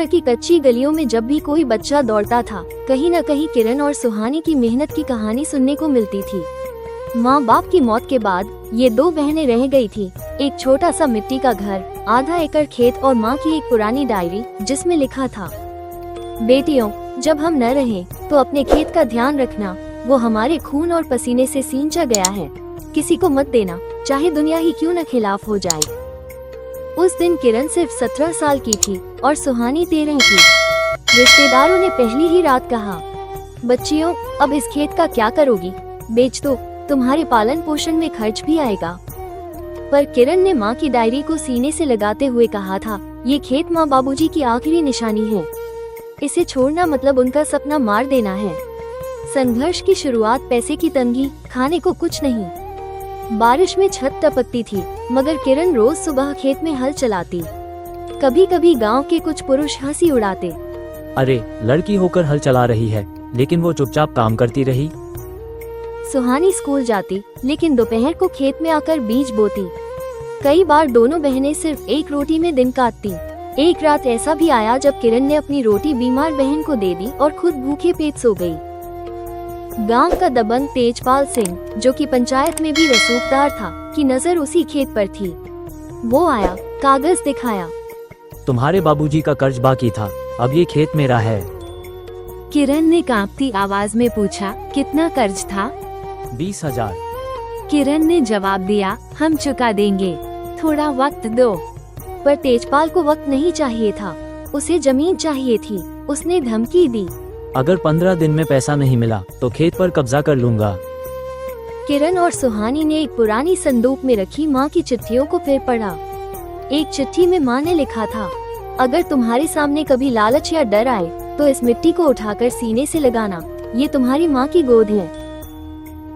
की कच्ची गलियों में जब भी कोई बच्चा दौड़ता था, कहीं न कहीं किरण और सुहानी की मेहनत की कहानी सुनने को मिलती थी। माँ बाप की मौत के बाद ये दो बहनें रह गई थी। एक छोटा सा मिट्टी का घर, आधा एकड़ खेत और माँ की एक पुरानी डायरी जिसमें लिखा था, बेटियों, जब हम न रहें तो अपने खेत का ध्यान रखना, वो हमारे खून और पसीने से सींचा गया है। किसी को मत देना, चाहे दुनिया ही क्यों न खिलाफ हो जाए। उस दिन किरण सिर्फ 17 साल की थी और सुहानी 13 की। रिश्तेदारों ने पहली ही रात कहा, बच्चियों, अब इस खेत का क्या करोगी? बेच दो, तुम्हारे पालन पोषण में खर्च भी आएगा। पर किरण ने माँ की डायरी को सीने से लगाते हुए कहा था, ये खेत माँ बाबूजी की आखिरी निशानी है। इसे छोड़ना मतलब उनका सपना मार देना है। संघर्ष की शुरुआत पैसे की तंगी, खाने को कुछ नहीं। बारिश में छत टपकती थी, मगर किरण रोज सुबह खेत में हल चलाती। कभी कभी गांव के कुछ पुरुष हंसी उड़ाते, अरे, लड़की होकर हल चला रही है, लेकिन वो चुपचाप काम करती रही। सुहानी स्कूल जाती, लेकिन दोपहर को खेत में आकर बीज बोती। कई बार दोनों बहनें सिर्फ एक रोटी में दिन काटती। एक रात ऐसा भी आया जब किरण ने अपनी रोटी बीमार बहन को दे दी और खुद भूखे पेट सो गई। गांव का दबंग तेजपाल सिंह, जो कि पंचायत में भी रसूखदार था, की नजर उसी खेत पर थी। वो आया, कागज दिखाया। तुम्हारे बाबूजी का कर्ज बाकी था, अब ये खेत मेरा है। किरण ने कांपती आवाज में पूछा, कितना कर्ज था? 20,000। किरण ने जवाब दिया, हम चुका देंगे, थोड़ा वक्त दो। पर तेजपाल को वक्त नहीं चाहिए था, उसे जमीन चाहिए थी। उसने धमकी दी, अगर 15 दिन में पैसा नहीं मिला तो खेत पर कब्जा कर लूंगा। किरण और सुहानी ने एक पुरानी संदूक में रखी माँ की चिट्ठियों को फिर पढ़ा। एक चिट्ठी में माँ ने लिखा था, अगर तुम्हारे सामने कभी लालच या डर आए तो इस मिट्टी को उठाकर सीने से लगाना, ये तुम्हारी माँ की गोद है।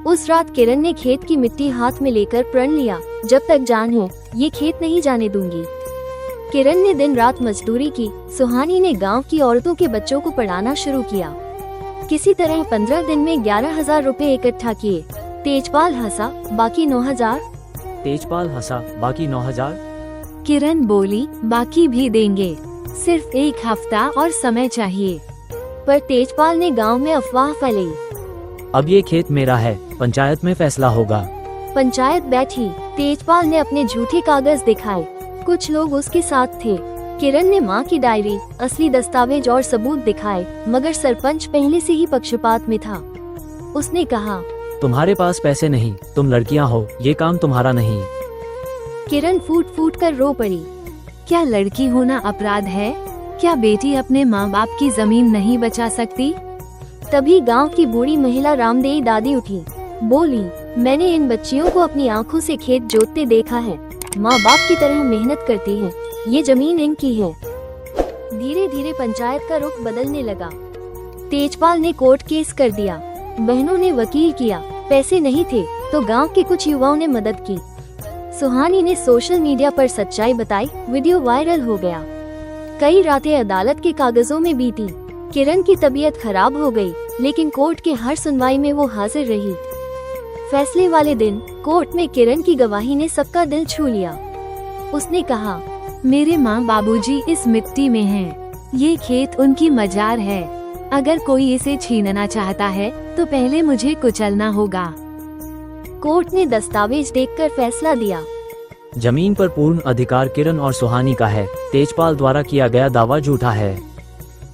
उस रात किरण ने खेत की मिट्टी हाथ में लेकर प्रण लिया, जब तक जान है ये खेत नहीं जाने दूंगी। किरण ने दिन रात मजदूरी की, सुहानी ने गांव की औरतों के बच्चों को पढ़ाना शुरू किया। किसी तरह 15 दिन में 11,000 रुपए इकट्ठा किए। तेजपाल हंसा, बाकी 9,000। तेजपाल हंसा, बाकी 9,000। किरण बोली, बाकी भी देंगे, सिर्फ एक हफ्ता और समय चाहिए। पर तेजपाल ने गांव में अफवाह फैलाई, अब ये खेत मेरा है, पंचायत में फैसला होगा। पंचायत बैठी। तेजपाल ने अपने झूठे कागज दिखाए। कुछ लोग उसके साथ थे। किरण ने माँ की डायरी, असली दस्तावेज और सबूत दिखाए, मगर सरपंच पहले से ही पक्षपात में था। उसने कहा, तुम्हारे पास पैसे नहीं, तुम लड़कियां हो, ये काम तुम्हारा नहीं। किरण फूट फूट कर रो पड़ी। क्या लड़की होना अपराध है? क्या बेटी अपने माँ बाप की जमीन नहीं बचा सकती? तभी गांव की बूढ़ी महिला रामदेई दादी उठी, बोली, मैंने इन बच्चियों को अपनी आंखों से खेत जोतते देखा है। माँ बाप की तरह मेहनत करती हैं। ये जमीन इनकी है। धीरे धीरे पंचायत का रुख बदलने लगा। तेजपाल ने कोर्ट केस कर दिया, बहनों ने वकील किया। पैसे नहीं थे तो गांव के कुछ युवाओं ने मदद की। सुहानी ने सोशल मीडिया पर सच्चाई बताई, वीडियो वायरल हो गया। कई रातें अदालत के कागजों में बीती। किरण की तबीयत खराब हो गई, लेकिन कोर्ट के हर सुनवाई में वो हाजिर रही। फैसले वाले दिन कोर्ट में किरण की गवाही ने सबका दिल छू लिया। उसने कहा, मेरे माँ बाबूजी इस मिट्टी में हैं। ये खेत उनकी मजार है। अगर कोई इसे छीनना चाहता है तो पहले मुझे कुचलना होगा। कोर्ट ने दस्तावेज देखकर फैसला दिया, जमीन पर पूर्ण अधिकार किरण और सुहानी का है। तेजपाल द्वारा किया गया दावा झूठा है।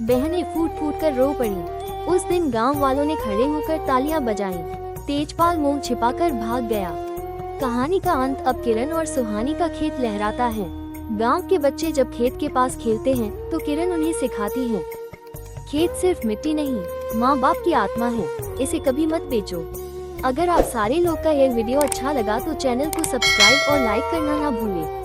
बहनें फूट फूट कर रो पड़ी। उस दिन गांव वालों ने खड़े होकर तालियां बजाईं। तेजपाल मुंह छिपाकर भाग गया। कहानी का अंत अब किरण और सुहानी का खेत लहराता है। गांव के बच्चे जब खेत के पास खेलते हैं तो किरण उन्हें सिखाती है, खेत सिर्फ मिट्टी नहीं, माँ बाप की आत्मा है, इसे कभी मत बेचो। अगर आप सारे लोग का यह वीडियो अच्छा लगा तो चैनल को सब्सक्राइब और लाइक करना ना भूलें।